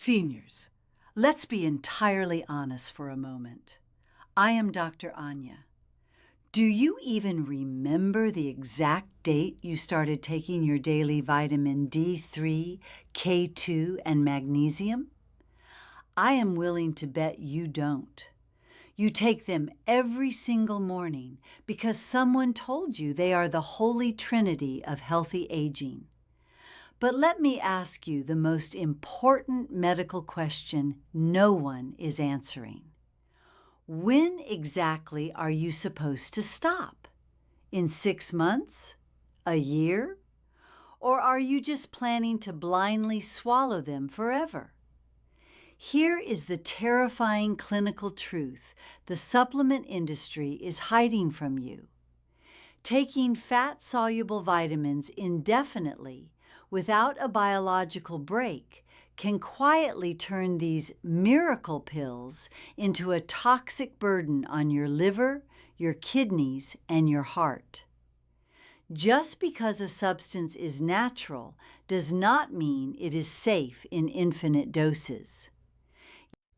Seniors, let's be entirely honest for a moment. I am Dr. Anya. Do you even remember the exact date you started taking your daily vitamin D3, K2, and magnesium? I am willing to bet you don't. You take them every single morning because someone told you they are the holy trinity of healthy aging. But let me ask you the most important medical question no one is answering. When exactly are you supposed to stop? In 6 months? A year? Or are you just planning to blindly swallow them forever? Here is the terrifying clinical truth the supplement industry is hiding from you. Taking fat-soluble vitamins indefinitely without a biological break can quietly turn these miracle pills into a toxic burden on your liver, your kidneys, and your heart. Just because a substance is natural does not mean it is safe in infinite doses.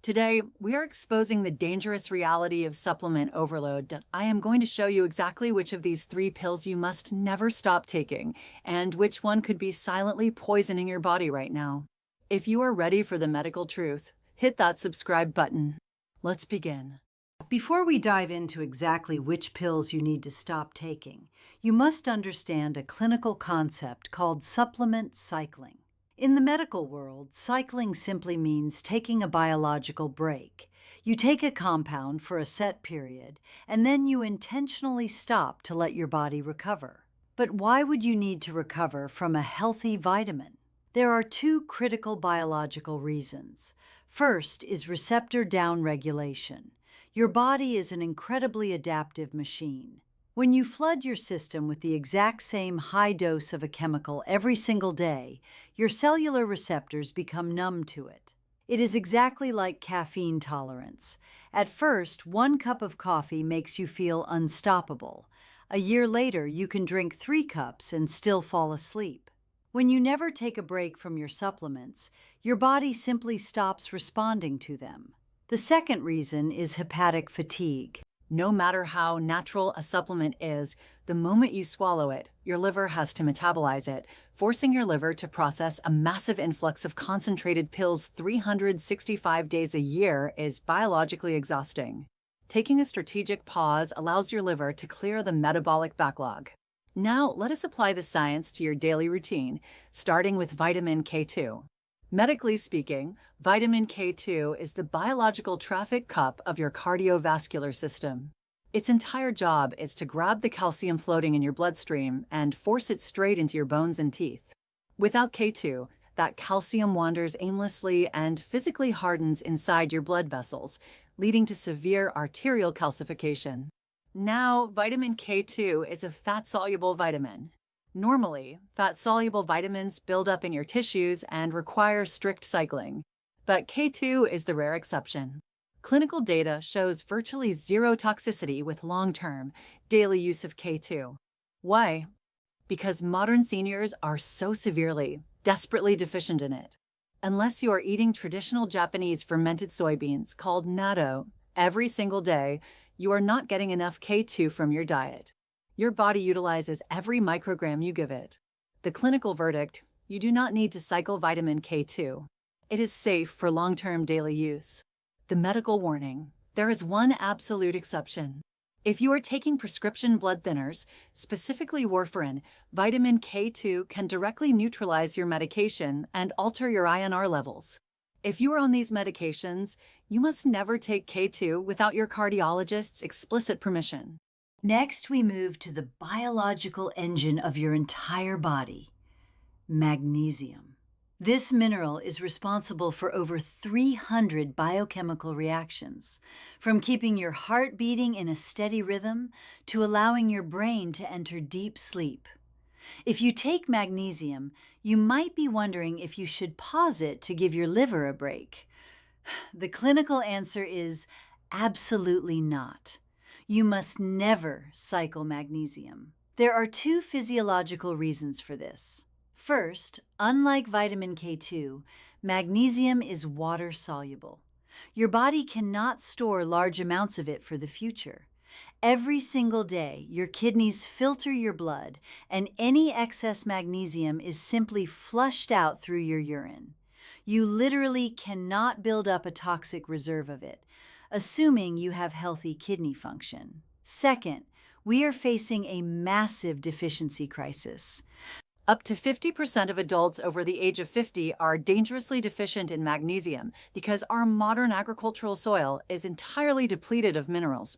Today, we are exposing the dangerous reality of supplement overload. I am going to show you exactly which of these 3 pills you must never stop taking, and which one could be silently poisoning your body right now. If you are ready for the medical truth, hit that subscribe button. Let's begin. Before we dive into exactly which pills you need to stop taking, you must understand a clinical concept called supplement cycling. In the medical world, cycling simply means taking a biological break. You take a compound for a set period, and then you intentionally stop to let your body recover. But why would you need to recover from a healthy vitamin? There are 2 critical biological reasons. First is receptor downregulation. Your body is an incredibly adaptive machine. When you flood your system with the exact same high dose of a chemical every single day, your cellular receptors become numb to it. It is exactly like caffeine tolerance. At first, 1 cup of coffee makes you feel unstoppable. A year later, you can drink 3 cups and still fall asleep. When you never take a break from your supplements, your body simply stops responding to them. The second reason is hepatic fatigue. No matter how natural a supplement is, the moment you swallow it, your liver has to metabolize it, forcing your liver to process a massive influx of concentrated pills 365 days a year is biologically exhausting. Taking a strategic pause allows your liver to clear the metabolic backlog. Now, let us apply the science to your daily routine, starting with vitamin K2. Medically speaking, vitamin K2 is the biological traffic cop of your cardiovascular system. Its entire job is to grab the calcium floating in your bloodstream and force it straight into your bones and teeth. Without K2, that calcium wanders aimlessly and physically hardens inside your blood vessels, leading to severe arterial calcification. Now, vitamin K2 is a fat-soluble vitamin. Normally, fat-soluble vitamins build up in your tissues and require strict cycling, but K2 is the rare exception. Clinical data shows virtually 0 toxicity with long-term, daily use of K2. Why? Because modern seniors are so severely, desperately deficient in it. Unless you are eating traditional Japanese fermented soybeans called natto every single day, you are not getting enough K2 from your diet. Your body utilizes every microgram you give it. The clinical verdict: you do not need to cycle vitamin K2. It is safe for long-term daily use. The medical warning: there is one absolute exception. If you are taking prescription blood thinners, specifically warfarin, vitamin K2 can directly neutralize your medication and alter your INR levels. If you are on these medications, you must never take K2 without your cardiologist's explicit permission. Next, we move to the biological engine of your entire body, magnesium. This mineral is responsible for over 300 biochemical reactions, from keeping your heart beating in a steady rhythm to allowing your brain to enter deep sleep. If you take magnesium, you might be wondering if you should pause it to give your liver a break. The clinical answer is absolutely not. You must never cycle magnesium. There are 2 physiological reasons for this. First, unlike vitamin K2, magnesium is water soluble. Your body cannot store large amounts of it for the future. Every single day, your kidneys filter your blood, and any excess magnesium is simply flushed out through your urine. You literally cannot build up a toxic reserve of it, assuming you have healthy kidney function. Second, we are facing a massive deficiency crisis. Up to 50% of adults over the age of 50 are dangerously deficient in magnesium because our modern agricultural soil is entirely depleted of minerals.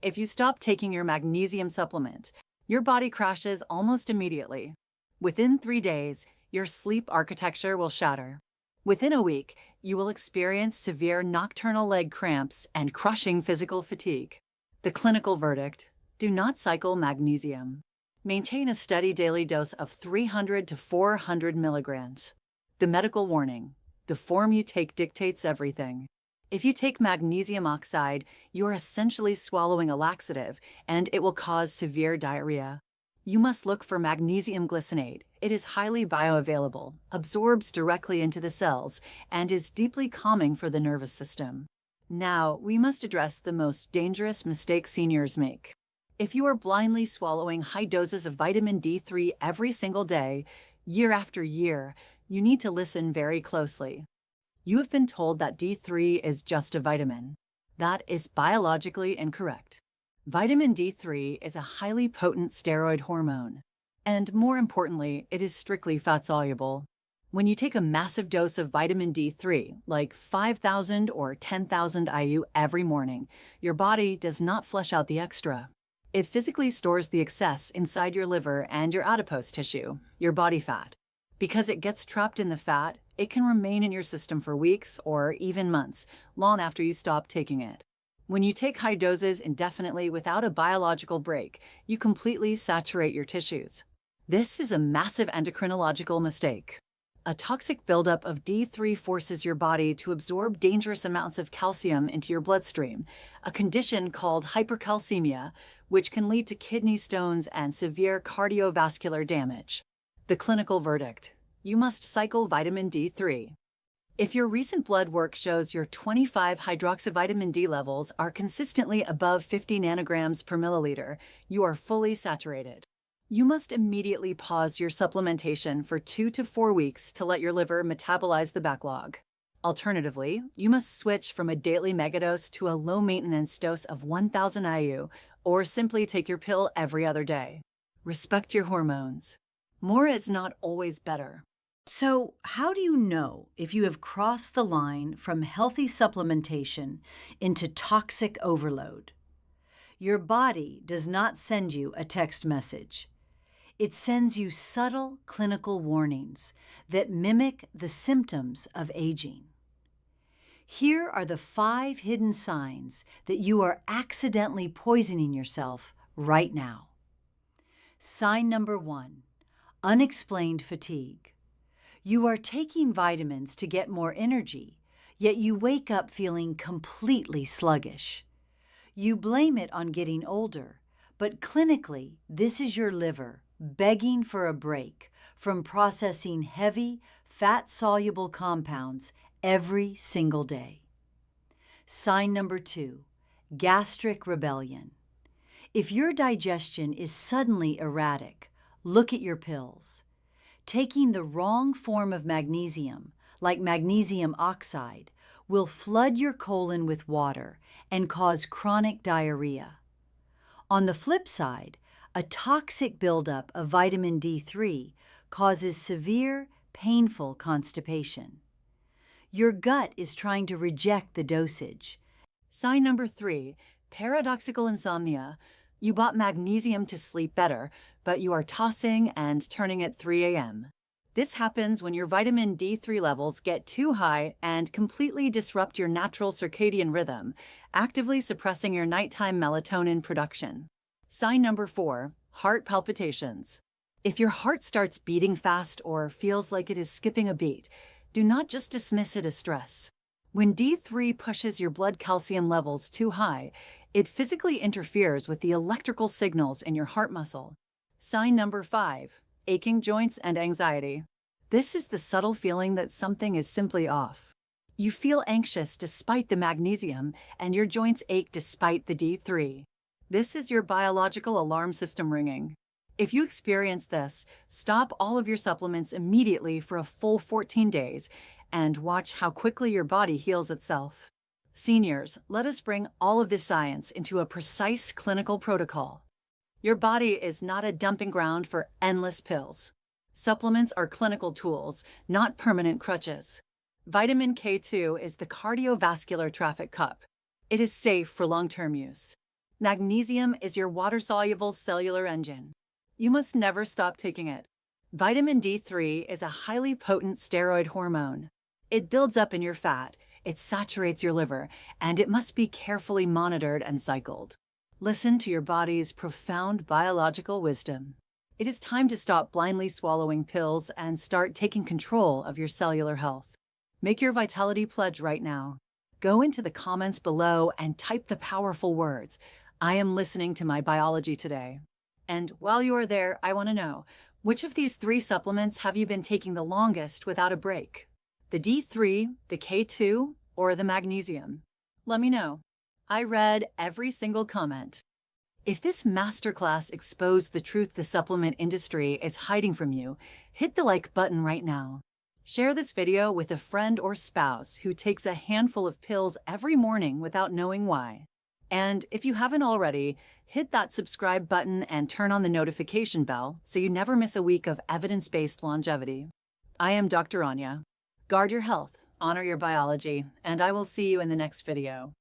If you stop taking your magnesium supplement, your body crashes almost immediately. Within 3 days, your sleep architecture will shatter. Within a week, you will experience severe nocturnal leg cramps and crushing physical fatigue. The clinical verdict: do not cycle magnesium. Maintain a steady daily dose of 300 to 400 milligrams. The medical warning: the form you take dictates everything. If you take magnesium oxide, you are essentially swallowing a laxative, and it will cause severe diarrhea. You must look for magnesium glycinate. It is highly bioavailable, absorbs directly into the cells, and is deeply calming for the nervous system. Now, we must address the most dangerous mistake seniors make. If you are blindly swallowing high doses of vitamin D3 every single day, year after year, you need to listen very closely. You have been told that D3 is just a vitamin. That is biologically incorrect. Vitamin D3 is a highly potent steroid hormone. And more importantly, it is strictly fat-soluble. When you take a massive dose of vitamin D3, like 5,000 or 10,000 IU every morning, your body does not flush out the extra. It physically stores the excess inside your liver and your adipose tissue, your body fat. Because it gets trapped in the fat, it can remain in your system for weeks or even months, long after you stop taking it. When you take high doses indefinitely without a biological break, you completely saturate your tissues. This is a massive endocrinological mistake. A toxic buildup of D3 forces your body to absorb dangerous amounts of calcium into your bloodstream, a condition called hypercalcemia, which can lead to kidney stones and severe cardiovascular damage. The clinical verdict: you must cycle vitamin D3. If your recent blood work shows your 25-hydroxyvitamin D levels are consistently above 50 nanograms per milliliter, you are fully saturated. You must immediately pause your supplementation for 2 to 4 weeks to let your liver metabolize the backlog. Alternatively, you must switch from a daily megadose to a low-maintenance dose of 1,000 IU, or simply take your pill every other day. Respect your hormones. More is not always better. So, how do you know if you have crossed the line from healthy supplementation into toxic overload? Your body does not send you a text message. It sends you subtle clinical warnings that mimic the symptoms of aging. Here are the 5 hidden signs that you are accidentally poisoning yourself right now. Sign number 1, unexplained fatigue. You are taking vitamins to get more energy, yet you wake up feeling completely sluggish. You blame it on getting older, but clinically, this is your liver begging for a break from processing heavy, fat-soluble compounds every single day. Sign number 2, gastric rebellion. If your digestion is suddenly erratic, look at your pills. Taking the wrong form of magnesium, like magnesium oxide, will flood your colon with water and cause chronic diarrhea. On the flip side, a toxic buildup of vitamin D3 causes severe, painful constipation. Your gut is trying to reject the dosage. Sign number 3, paradoxical insomnia. You bought magnesium to sleep better, but you are tossing and turning at 3 a.m. This happens when your vitamin D3 levels get too high and completely disrupt your natural circadian rhythm, actively suppressing your nighttime melatonin production. Sign number 4, heart palpitations. If your heart starts beating fast or feels like it is skipping a beat, do not just dismiss it as stress. When D3 pushes your blood calcium levels too high, it physically interferes with the electrical signals in your heart muscle. Sign number 5, aching joints, and anxiety. This is the subtle feeling that something is simply off. You feel anxious despite the magnesium, and your joints ache despite the D3. This is your biological alarm system ringing. If you experience this, stop all of your supplements immediately for a full 14 days and watch how quickly your body heals itself. Seniors, let us bring all of this science into a precise clinical protocol. Your body is not a dumping ground for endless pills. Supplements are clinical tools, not permanent crutches. Vitamin K2 is the cardiovascular traffic cup. It is safe for long-term use. Magnesium is your water-soluble cellular engine. You must never stop taking it. Vitamin D3 is a highly potent steroid hormone. It builds up in your fat, it saturates your liver, and it must be carefully monitored and cycled. Listen to your body's profound biological wisdom. It is time to stop blindly swallowing pills and start taking control of your cellular health. Make your vitality pledge right now. Go into the comments below and type the powerful words, "I am listening to my biology today." And while you are there, I want to know, which of these 3 supplements have you been taking the longest without a break? The D3, the K2, or the magnesium? Let me know. I read every single comment. If this masterclass exposed the truth the supplement industry is hiding from you, hit the like button right now. Share this video with a friend or spouse who takes a handful of pills every morning without knowing why. And if you haven't already, hit that subscribe button and turn on the notification bell so you never miss a week of evidence-based longevity. I am Dr. Anya. Guard your health, honor your biology, and I will see you in the next video.